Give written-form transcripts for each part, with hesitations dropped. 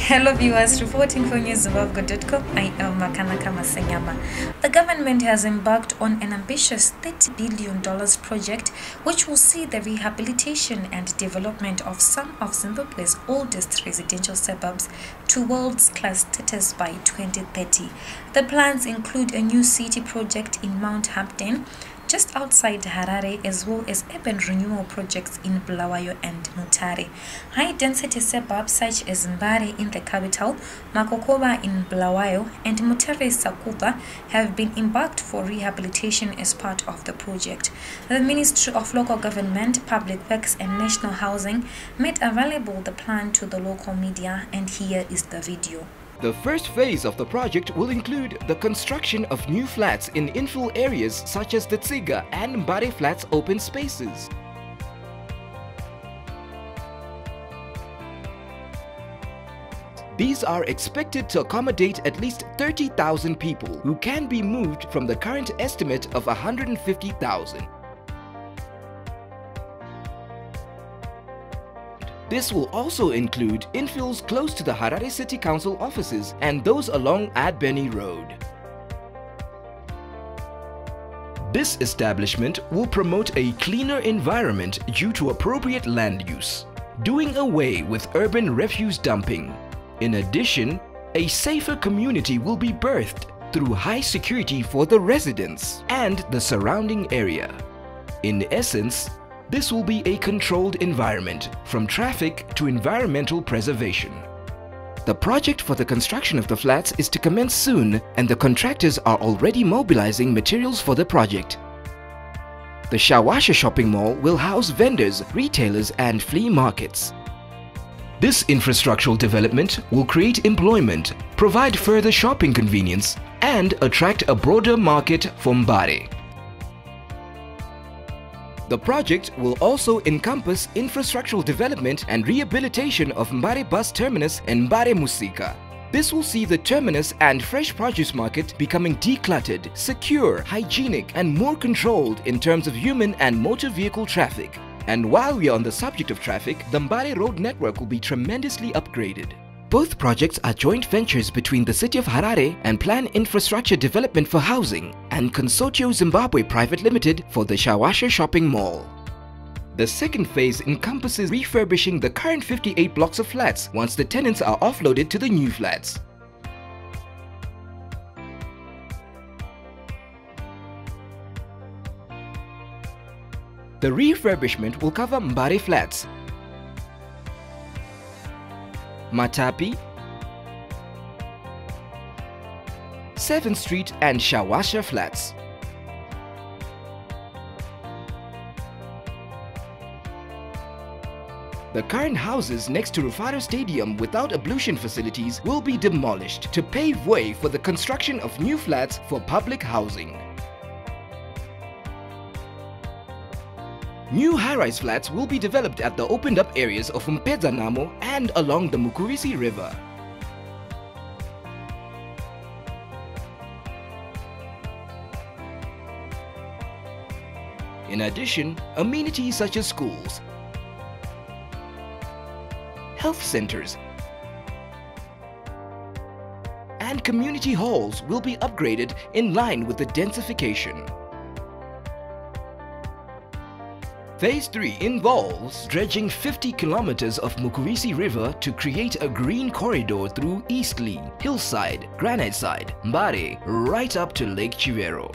Hello viewers, reporting for newsofgovt.com, I am Makanaka Masenyama. The government has embarked on an ambitious $30 billion project which will see the rehabilitation and development of some of Zimbabwe's oldest residential suburbs to world-class status by 2030. The plans include a new city project in Mount Hampden, just outside Harare, as well as urban renewal projects in Bulawayo and Mutare. High-density suburbs such as Mbare in the capital, MAKOKOBA in Bulawayo, and Mutare's SAKUBVA have been embarked for rehabilitation as part of the project. The Ministry of Local Government, Public Works and National Housing made available the plan to the local media, and here is the video. The first phase of the project will include the construction of new flats in infill areas such as the Tsiga and Mbare flats open spaces. These are expected to accommodate at least 30,000 people who can be moved from the current estimate of 150,000. This will also include infills close to the Harare City Council offices and those along Adbeni Road. This establishment will promote a cleaner environment due to appropriate land use, doing away with urban refuse dumping. In addition, a safer community will be birthed through high security for the residents and the surrounding area. In essence, this will be a controlled environment, from traffic to environmental preservation. The project for the construction of the flats is to commence soon, and the contractors are already mobilizing materials for the project. The Shawasha shopping mall will house vendors, retailers and flea markets. This infrastructural development will create employment, provide further shopping convenience, and attract a broader market for Mbare. The project will also encompass infrastructural development and rehabilitation of Mbare Bus Terminus and Mbare MUSIKA. This will see the terminus and fresh produce market becoming decluttered, secure, hygienic and more controlled in terms of human and motor vehicle traffic. And while we are on the subject of traffic, the Mbare road network will be tremendously upgraded. Both projects are joint ventures between the City of Harare and Plan Infrastructure Development for Housing and Consortio Zimbabwe Private Limited for the Shawasha Shopping Mall. The second phase encompasses refurbishing the current 58 blocks of flats once the tenants are offloaded to the new flats. The refurbishment will cover Mbare flats, Matapi, 7th Street and Shawasha flats. The current houses next to Rufaro Stadium without ablution facilities will be demolished to pave way for the construction of new flats for public housing. New high-rise flats will be developed at the opened-up areas of Mpedzanamo and along the Mukuvisi River. In addition, amenities such as schools, health centers, and community halls will be upgraded in line with the densification. Phase 3 involves dredging 50 kilometers of Mukuvisi River to create a green corridor through Eastleigh, Hillside, Granite Side, Mbare, right up to Lake Chivero.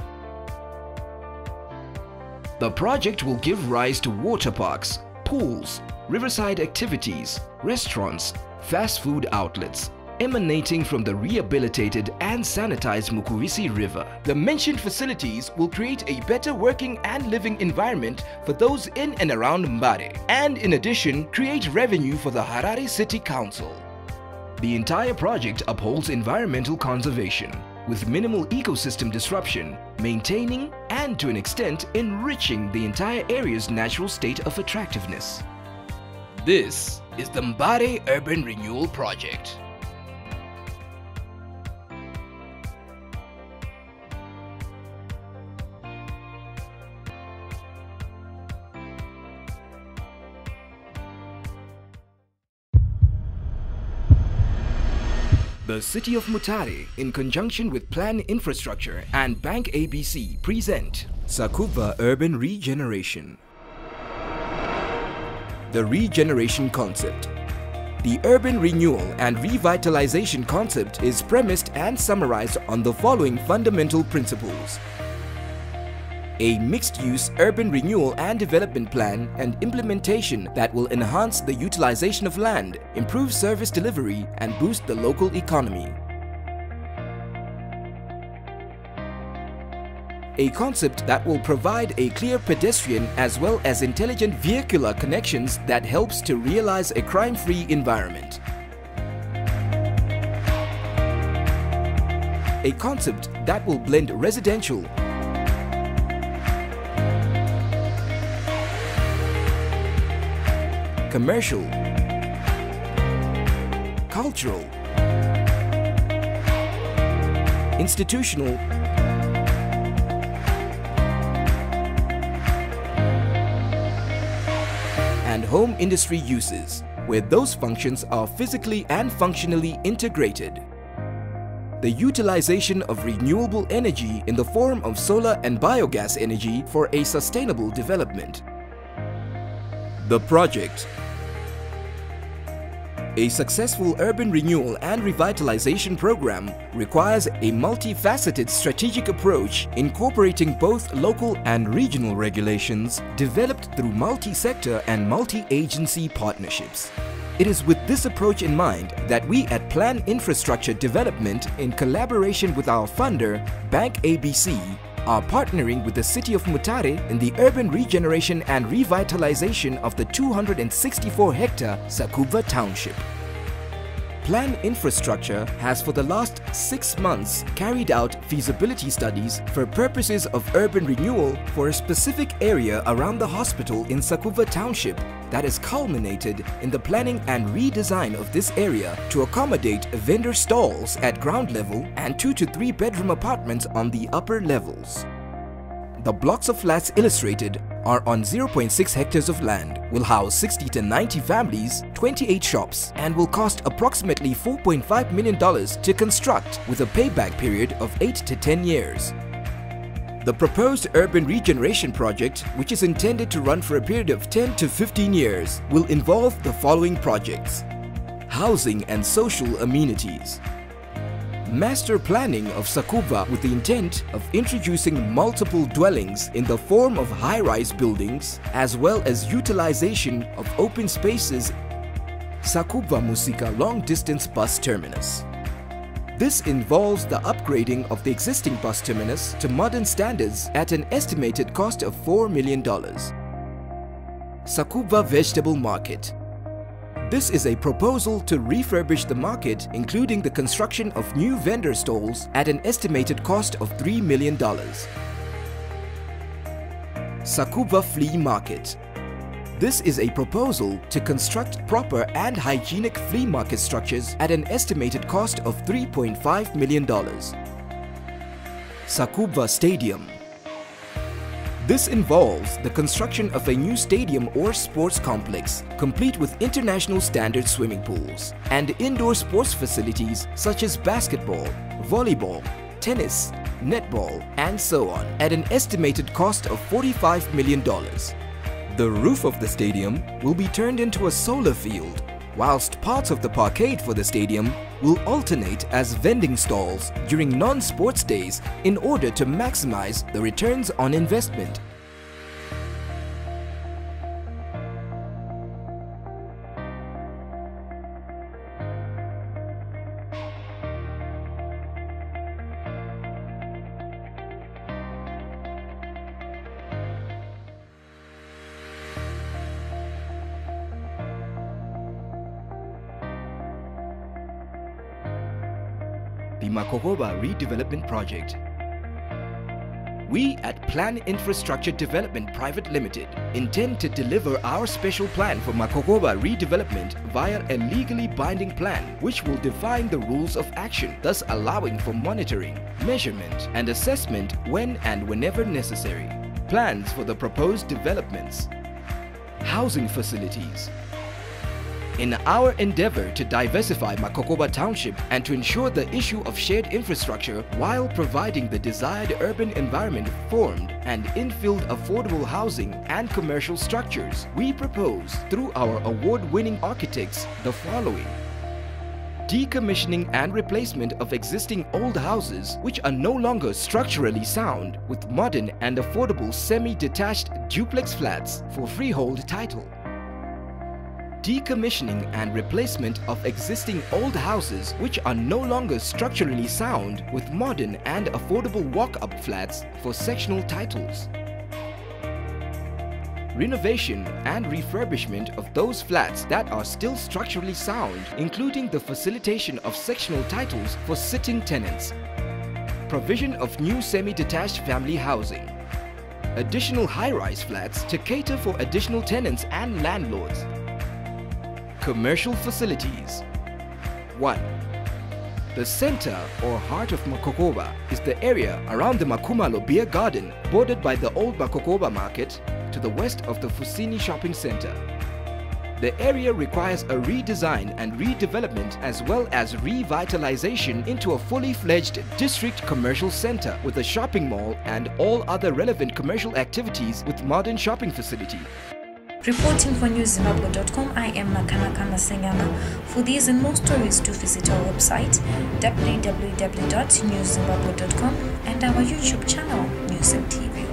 The project will give rise to water parks, pools, riverside activities, restaurants, fast food outlets, emanating from the rehabilitated and sanitized Mukuvisi River. The mentioned facilities will create a better working and living environment for those in and around Mbare, and in addition, create revenue for the Harare City Council. The entire project upholds environmental conservation, with minimal ecosystem disruption, maintaining and to an extent enriching the entire area's natural state of attractiveness. This is the Mbare Urban Renewal Project. The City of Mutare, in conjunction with Plan Infrastructure and Bank ABC, present SAKUBVA Urban Regeneration. The Regeneration Concept. The urban renewal and revitalization concept is premised and summarized on the following fundamental principles: a mixed-use urban renewal and development plan and implementation that will enhance the utilization of land, improve service delivery, and boost the local economy. A concept that will provide a clear pedestrian as well as intelligent vehicular connections that helps to realize a crime-free environment. A concept that will blend residential, commercial, cultural, institutional, and home industry uses, where those functions are physically and functionally integrated. The utilization of renewable energy in the form of solar and biogas energy for a sustainable development. The project. A successful urban renewal and revitalization program requires a multifaceted strategic approach incorporating both local and regional regulations developed through multi-sector and multi-agency partnerships. It is with this approach in mind that we at Plan Infrastructure Development, in collaboration with our funder, Bank ABC, are partnering with the City of Mutare in the urban regeneration and revitalization of the 264-hectare SAKUBVA township. Plan Infrastructure has for the last 6 months carried out feasibility studies for purposes of urban renewal for a specific area around the hospital in SAKUBVA township that is culminated in the planning and redesign of this area to accommodate vendor stalls at ground level and 2 to 3 bedroom apartments on the upper levels. The blocks of flats illustrated are on 0.6 hectares of land, will house 60 to 90 families, 28 shops, and will cost approximately $4.5 million to construct with a payback period of 8 to 10 years. The proposed urban regeneration project, which is intended to run for a period of 10 to 15 years, will involve the following projects: housing and social amenities, master planning of SAKUBVA with the intent of introducing multiple dwellings in the form of high-rise buildings, as well as utilization of open spaces, SAKUBVA MUSIKA long-distance bus terminus. This involves the upgrading of the existing bus terminus to modern standards at an estimated cost of $4 million. SAKUBVA Vegetable Market. This is a proposal to refurbish the market, including the construction of new vendor stalls at an estimated cost of $3 million. SAKUBVA Flea Market. This is a proposal to construct proper and hygienic flea market structures at an estimated cost of $3.5 million. SAKUBVA Stadium. This involves the construction of a new stadium or sports complex, complete with international standard swimming pools, and indoor sports facilities such as basketball, volleyball, tennis, netball, and so on, at an estimated cost of $45 million. The roof of the stadium will be turned into a solar field, whilst parts of the parkade for the stadium will alternate as vending stalls during non-sports days in order to maximize the returns on investment. The MAKOKOBA Redevelopment Project. We at Plan Infrastructure Development Private Limited intend to deliver our special plan for MAKOKOBA redevelopment via a legally binding plan which will define the rules of action, thus allowing for monitoring, measurement and assessment when and whenever necessary. Plans for the proposed developments. Housing facilities. In our endeavor to diversify Makokoba Township and to ensure the issue of shared infrastructure while providing the desired urban environment formed and infilled affordable housing and commercial structures, we propose through our award-winning architects the following: decommissioning and replacement of existing old houses which are no longer structurally sound with modern and affordable semi-detached duplex flats for freehold title. Decommissioning and replacement of existing old houses which are no longer structurally sound with modern and affordable walk-up flats for sectional titles. Renovation and refurbishment of those flats that are still structurally sound, including the facilitation of sectional titles for sitting tenants. Provision of new semi-detached family housing. Additional high-rise flats to cater for additional tenants and landlords. Commercial facilities. 1. The center or heart of Makokoba is the area around the Makumalo Beer Garden, bordered by the old Makokoba market to the west of the Fusini Shopping Center. The area requires a redesign and redevelopment as well as revitalization into a fully fledged district commercial center with a shopping mall and all other relevant commercial activities with modern shopping facility. Reporting for newszimbabwe.com, I am MAKOKOBA. For these and more stories, do visit our website www.newszimbabwe.com and our YouTube channel, News and TV.